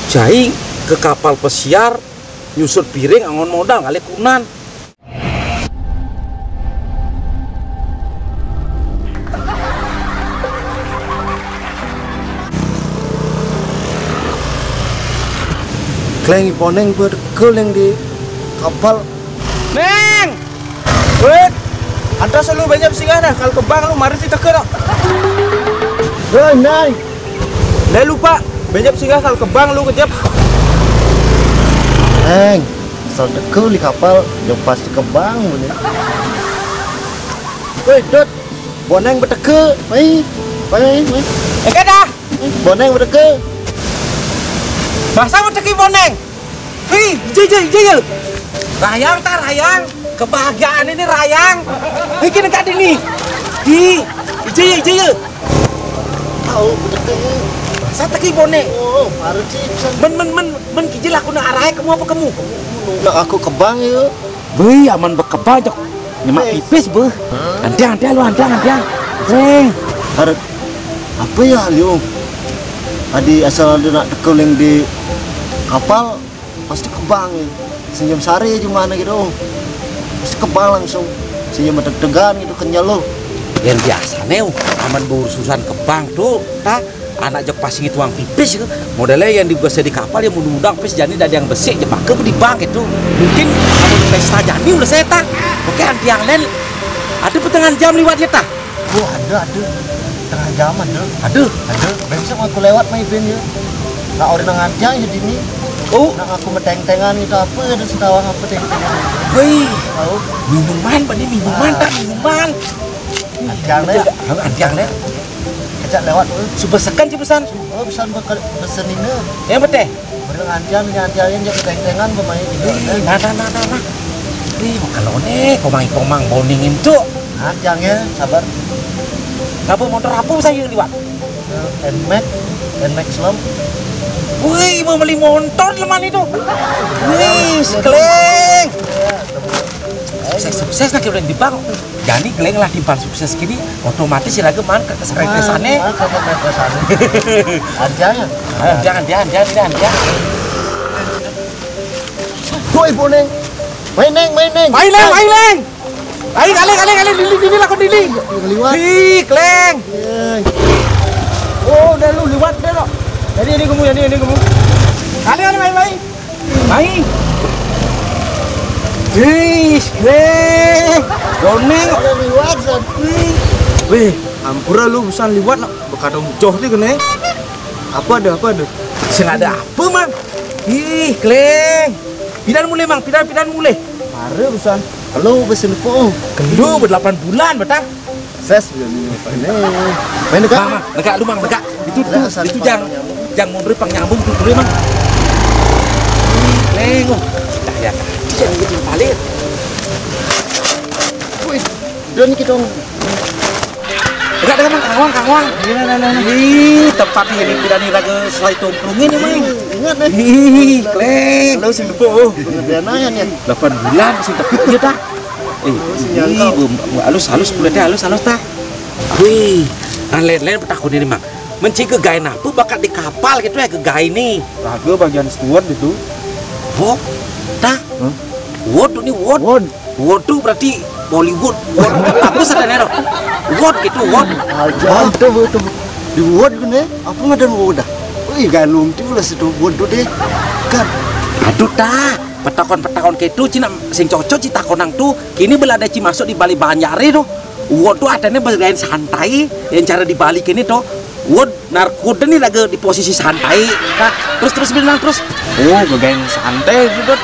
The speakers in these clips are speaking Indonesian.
Jai ke kapal pesiar nyusut piring angon modal kali kunan. Kleng poneng berkel yang di kapal. Neng, wait, ada selalu banyak singa dah. Kalau kebang lu mari kita ke dah. Neng, Dah lupa, banyak singa kalau kebang lu kejap. Neng, asal dekel di kapal yang pasti kebang bener. Woi, Dot, boneng berteke, mai. Dah. Boneng berteke. Masa mau ceki boneng? Hei, jaya. Rayang tak rayang, kebahagiaan ini rayang. Bikin dekat ini. Jaya. Tahu berteke. Masa teki boneng? Oh, harus sih bisa. Men kijil aku nak arahnya kamu apa kamu? Nak aku kebang ya. Beuy aman bekebajok. Nyemak pipis beuh. Andiang lu andiang. Reng. Harus apa ya liu? Adi asal ada nak dekel yang di kapal pasti kebang ya. Senyum sari cuma gitu. Pasti kebang langsung. Senyum deg-degan gitu kenyal lo. Yang biasa nih, aman berurusan kebang tuh, tak? Anak jok pasing itu uang pipis itu, modelnya yang digosok di kapal yang mudah-mudah pis jadi ada yang besi, jebak ke di bank itu. Mungkin kamu pesta jadi udah saya tak? Oke, anti yang lain ada pertengahan jam lewat ya tak? Oh ada. Tengah jaman tuh. Aduh. Besok aku lewat main ben ya. Nak orang ngajang jadi ini. Oh, Nak aku meteng-tengan itu apa ada setawang apa teng-tengan. wih, Tahu? minuman, pada minuman tak minuman. Anjang deh. Antiang deh. Kejak lewat tuh. Super sekan sih pesan. Oh bisa pesen ini. Ya betul. Orang anjangnya jadi teng-tengan pemain ini. Nah. Wih, kalau nih komang boningin tuh. Anjangnya sabar. Ngapa motor apa saya lewat? Nmax Slam. Wih, mau beli motor leman itu. Wih, kleng. Sukses nak udah di bank. Jadi kleng lah di bank sukses gini, otomatis si lagi man ke kesannya. Anjangnya. Jangan. Woi boneng. Main neng. Main leng. Kali dili lah kau dili. Liwat. Wih, kleng. Oh, dah lu lewat dah lo. Jadi ini kamu. Kali main. Wih, kleng. Boneng. Ada liwat Zat. Weh, ampura lu busan lewat lo. Bekadong joh ni kena. Apa ada? Sing ada apa man? Ih, kleng. Pidan mulai mang, pidan mulai. Mare busan. Halo pesen po. Kelu ber-8 bulan betah. Ses ini apa ini? Main dekat. Mang, dekat lu mang, dekat. Itu jang mundur pang nyambung tuh dulu mang. Kleng. Cahaya. Jangan gitu palit. Wih, dan kita Dekat dengan mang kawang. Ih, tempat ini pidan ni raga selai tongkrongin ya mang. ingat nih. Ih, kleng. Lu sing lupa. Kemudian nanya nih. 8 bulan masih tepuk dia tak? Halus kulit halus tak? Wih, lain petakun ini mang. Menci ke gain apa bakat di kapal gitu ya ke gain nih. Raga bagian steward itu. Oh, tak? Word ini word. Word tuh berarti Bollywood. Word apa sadar loh? Word gitu word. Aja tuh. Di word gini, apa nggak ada word dah? Wih, galung tuh lah situ word tuh deh. Kan. Aduh tak, petakon gitu cina sing cocok cita konang tuh kini belada ci masuk di Bali Banjari tuh. Word tuh adanya bergain santai yang cara dibalik ini tuh. Word narkoba nih lagi di posisi santai. Nah, terus bilang terus. Oh, bergain santai gitu.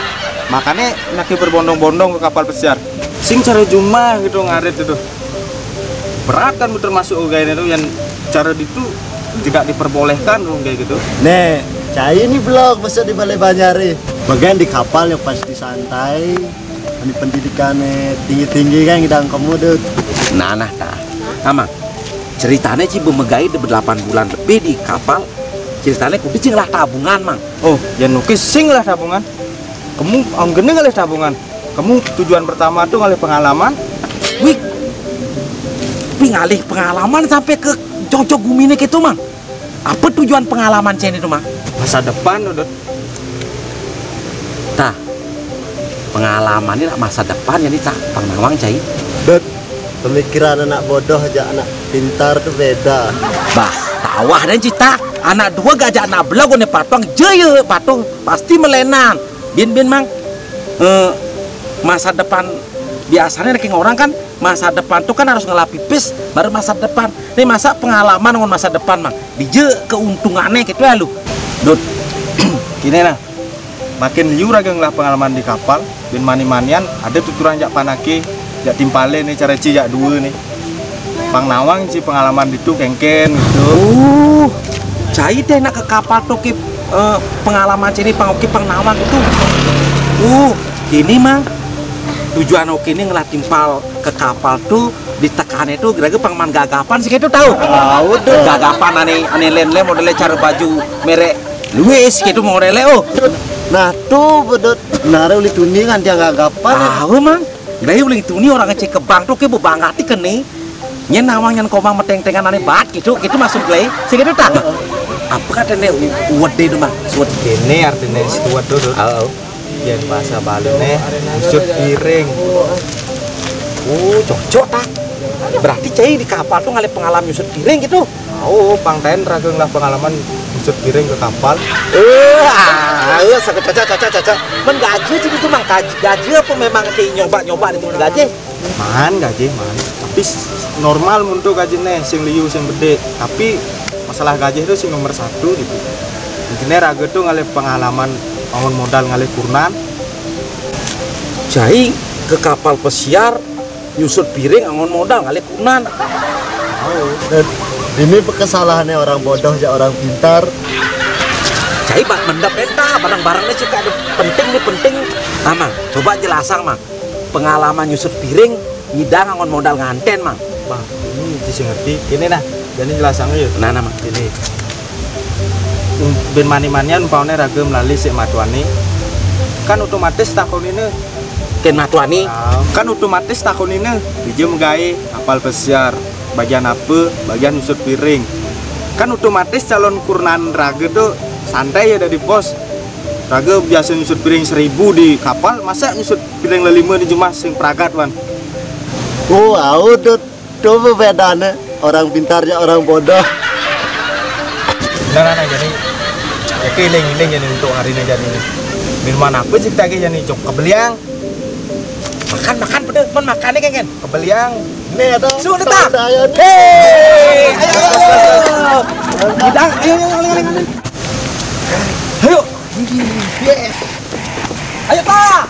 Makanya nak berbondong-bondong ke kapal pesiar. Sing cara cuma gitu ngarit itu. Berat kan termasuk gain itu yang cara itu tidak diperbolehkan dong kayak gitu. Nih, cai ini blog besok di Balai Banjari. Bagian di kapal yang pasti santai. Ini pendidikannya tinggi-tinggi kan kita kamu tuh. Nah, tak. Amang. Ceritanya sih bemegai 8 bulan lebih di kapal. Ceritanya kudu cing lah tabungan, mang. Oh, ya nukis sing lah tabungan. Kamu gede ngalih tabungan. Kamu tujuan pertama tuh ngalih pengalaman. Wih, ngalih pengalaman sampai ke cocok gumine gitu, mang. Apa tujuan pengalaman saya itu, mang? masa depan Dut. Tah, pengalaman ini masa depan ya nih tak Pang Nawang cai. Dut, pemikiran anak bodoh aja anak pintar tuh beda. Bah, tawah dan cita anak dua gajah anak belah gue patong jaya patong pasti melenang. Bin mang masa depan biasanya kayak orang kan masa depan tuh kan harus ngelapi pis baru masa depan. Nih masa pengalaman dengan masa depan mang dije keuntungannya gitu ya lu. Dut, gini nah, makin liur aja ngelah pengalaman di kapal, bin mani-manian ada tuturan jak panake, jak timpale nih cara jak dua nih. Pang Nawang sih pengalaman itu kengken gitu. Cai deh nak ke kapal tuh ki pengalaman sini pang oki Pang Nawang itu. Ini mang tujuan oki ini ngelah timpal ke kapal tuh ditekannya tuh kira-kira pangman gagapan sih gitu tahu. Tahu tuh. Gagapan aneh lele modelnya cara baju merek Louis gitu modelnya Nah tuh bedut, nara uli tuningan dia gagapan. Tahu mang, dari uling tuni orang ngecek ke bank tuh ke bangati ke nih. Nyen Nawang nyen komang meteng-tengan aneh bat gitu masuk play sih gitu tak. Apa katanya uwede itu mang? Suwet Ini artinya situat Dut. Yang bahasa Bali nih, usut piring. Cocok tak. Berarti cai di kapal tuh ngalih pengalaman nyusut piring gitu. Pang Ten rageng lah pengalaman usut piring ke kapal. Cocok. Men gaji gitu mang gaji apa memang kayak nyoba itu gaji? Man gaji man. Tapi normal untuk gaji nih, sing liu sing gede. Tapi masalah gaji itu sing nomor 1 gitu. Intinya raga tuh ngalih pengalaman bangun modal ngalih kurnan. Cai ke kapal pesiar nyusut piring angon modal ngalih kunan. Dan ini kesalahannya orang bodoh aja orang pintar. Cai bak benda peta barang-barangnya juga ada penting. Mang, coba jelasan mang. Pengalaman nyusut piring ngidang angon modal nganten mang. Bang, ini sih ngerti. Ini nah, jadi jelasannya ya. Nah mang. Ini ben mani-manian umpamanya raga melalui si matuani kan otomatis tahun ini Ken matuani kan otomatis tahun ini dia menggai kapal pesiar bagian apa bagian usut piring kan otomatis calon kurnan raga tuh santai ya dari pos raga biasa nyusut piring 1000 di kapal masa nyusut piring 5 di jumlah sing pragat wan. Dut, tuh bedanya orang pintarnya orang bodoh. Nah, jadi ya kiling jadi untuk hari ini jadi ini. Minuman apa sih kita jadi cok kebeliang. makan pedes pun makannya kan Kebeliang. Nih tuh. sudah tak Ayo. Hidang ayo ayo tak